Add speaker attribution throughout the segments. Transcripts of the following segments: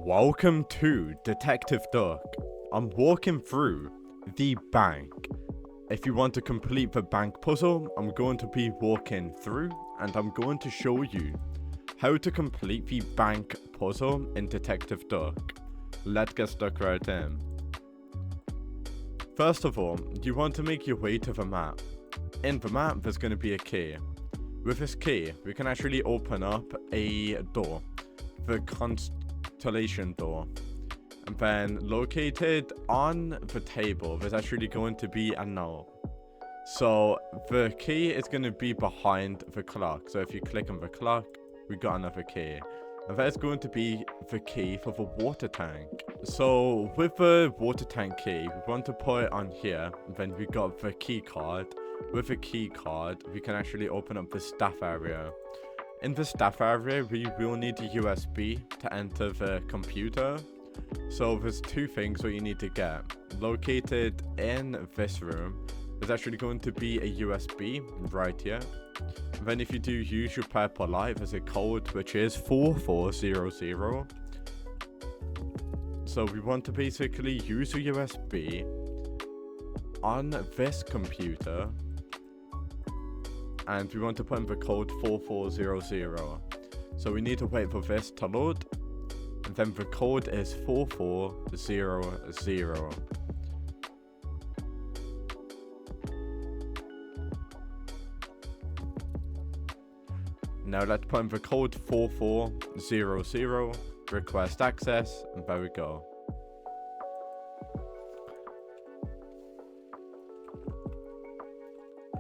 Speaker 1: Welcome to Detective Duck. I'm walking through the bank. If you want to complete the bank puzzle, I'm going to be walking through and I'm going to show you how to complete the bank puzzle in Detective Duck. Let's get stuck right in. First of all, you want to make your way to the map. In the map, there's going to be a key. With this key, we can actually open up a door, the constellation door. And then located on the table, there's actually going to be a note. So the key is going to be behind the clock. So if you click on the clock, we got another key. And that's going to be the key for the water tank. So with the water tank key, we want to put it on here. And then we got the key card. With the key card, we can actually open up the staff area. In the staff area, we will need a USB to enter the computer. So there's two things what you need to get. Located in this room, there's actually going to be a USB right here. And then if you do use your purple light, there's a code which is 4400. So we want to basically use a USB on this computer. And we want to put in the code 4400. So we need to wait for this to load. And then the code is 4400. Now let's put in the code 4400, request access, and there we go.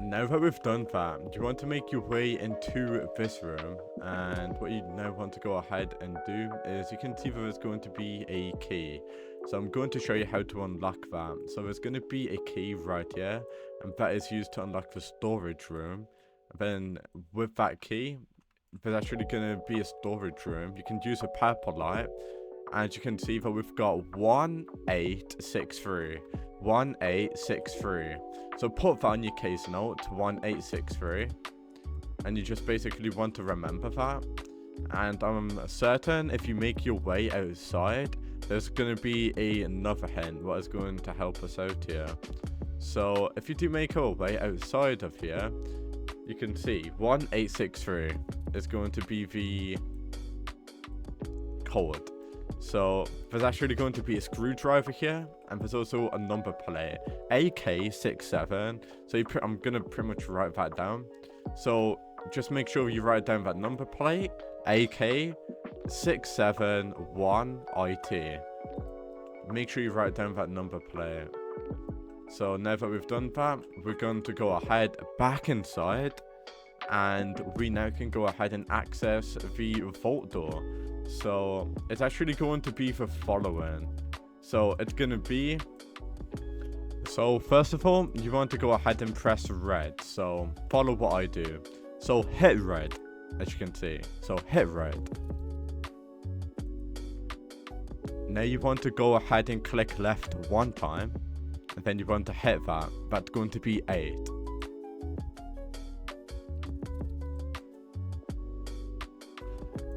Speaker 1: Now that we've done that, you want to make your way into this room, and what you now want to go ahead and do is you can see that there's going to be a key. So I'm going to show you how to unlock that. So there's going to be a key right here, and that is used to unlock the storage room. And then with that key, there's actually going to be a storage room. You can use a purple light, and you can see that we've got 1863. 1863. So put that on your case note, 1863, and you just basically want to remember that. And I'm certain if you make your way outside, there's going to be another hint what is going to help us out here. So if you do make our way outside of here, you can see 1863 is going to be the code. So there's actually going to be a screwdriver here, and there's also a number plate, AK67. So I'm going to pretty much write that down. So just make sure you write down that number plate, AK671IT. Make sure you write down that number plate. So now that we've done that, we're going to go ahead back inside, and we now can go ahead and access the vault door. So it's actually going to be the following. So it's going to be, so first of all, you want to go ahead and press red. So follow what I do. So hit red, as you can see. So hit red. Now you want to go ahead and click left one time, and then you want to hit that. That's going to be 8.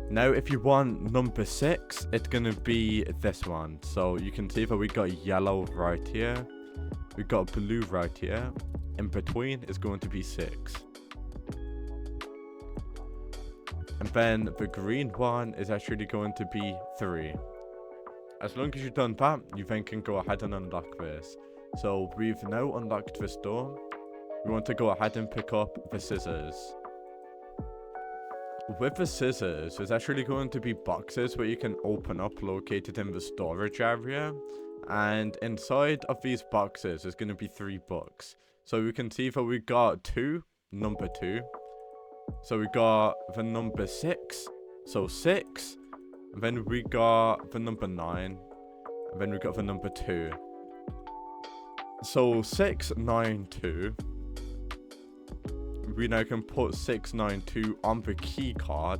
Speaker 1: Now, if you want number 6, it's going to be this one. So you can see that we got yellow right here. We got blue right here. In between is going to be 6. And then the green one is actually going to be 3. As long as you've done that, you then can go ahead and unlock this. So we've now unlocked this door. We want to go ahead and pick up the scissors. With the scissors, there's actually going to be boxes where you can open up located in the storage area. And inside of these boxes, there's going to be 3 books. So we can see that we got number 2. So we got the number 6. So 6. And then we got the number 9. And then we got the number 2. So 692. We now can put 692 on the key card.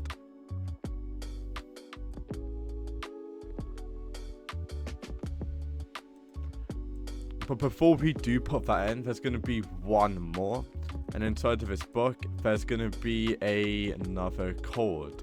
Speaker 1: But before we do put that in, there's going to be one more. And inside of this book, there's going to be another code.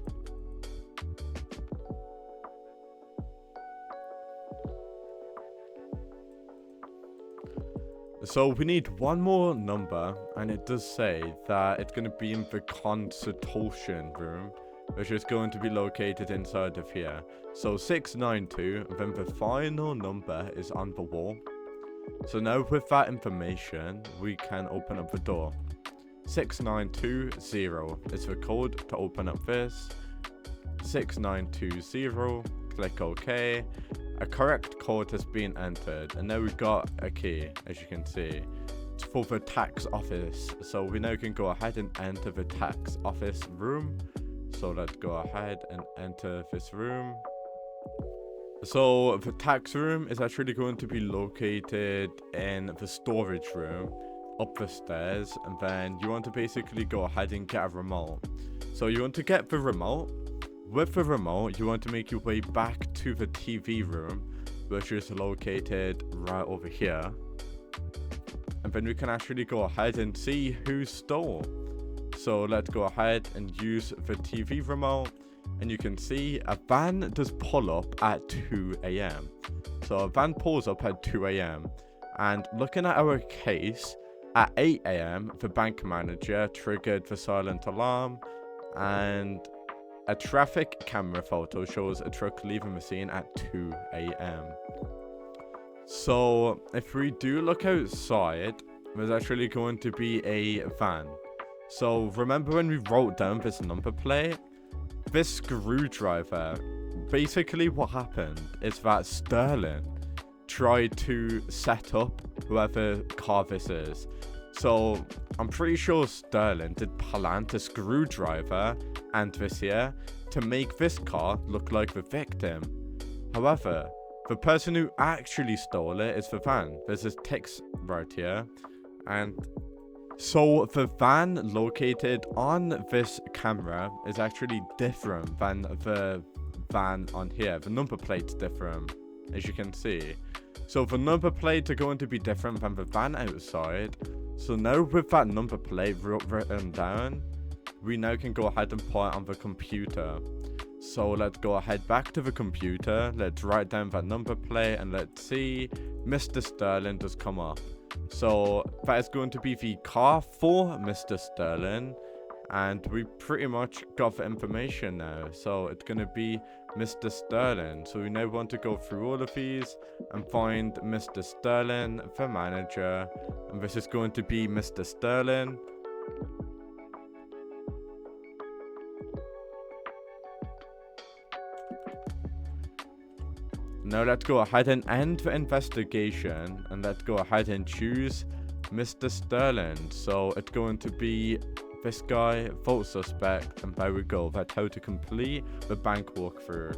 Speaker 1: So we need one more number, and it does say that it's going to be in the consultation room, which is going to be located inside of here. So 692, and then the final number is on the wall. So now with that information, we can open up the door. 6920 is the code to open up this. 6920, click OK. A correct code has been entered, and now we've got a key, as you can see. It's for the tax office, so we now can go ahead and enter the tax office room. So let's go ahead and enter this room. So the tax room is actually going to be located in the storage room, up the stairs, and then you want to basically go ahead and get a remote. So you want to get the remote. With the remote, you want to make your way back to the TV room, which is located right over here. And then we can actually go ahead and see who stole. So let's go ahead and use the TV remote. And you can see a van does pull up at 2 AM. So a van pulls up at 2 AM. And looking at our case, at 8 AM, the bank manager triggered the silent alarm. And a traffic camera photo shows a truck leaving the scene at 2 AM. So if we do look outside, there's actually going to be a van. So remember when we wrote down this number plate? This screwdriver, basically what happened is that Sterling tried to set up whoever car this is. So I'm pretty sure Sterling did plant a screwdriver and this here to make this car look like the victim. However, the person who actually stole it is the van. There's this text right here. And so the van located on this camera is actually different than the van on here. The number plate's different, as you can see. So the number plates are going to be different than the van outside. So now with that number plate written down, we now can go ahead and put it on the computer. So let's go ahead back to the computer. Let's write down that number plate and let's see. Mr. Sterling does come up. So that is going to be the car for Mr. Sterling. And we pretty much got the information now. So it's going to be Mr. Sterling. So we now want to go through all of these and find Mr. Sterling, the manager. And this is going to be Mr. Sterling. Now let's go ahead and end the investigation. And let's go ahead and choose Mr. Sterling. So it's going to be this guy, vote suspect, and there we go. That's how to complete the bank walkthrough.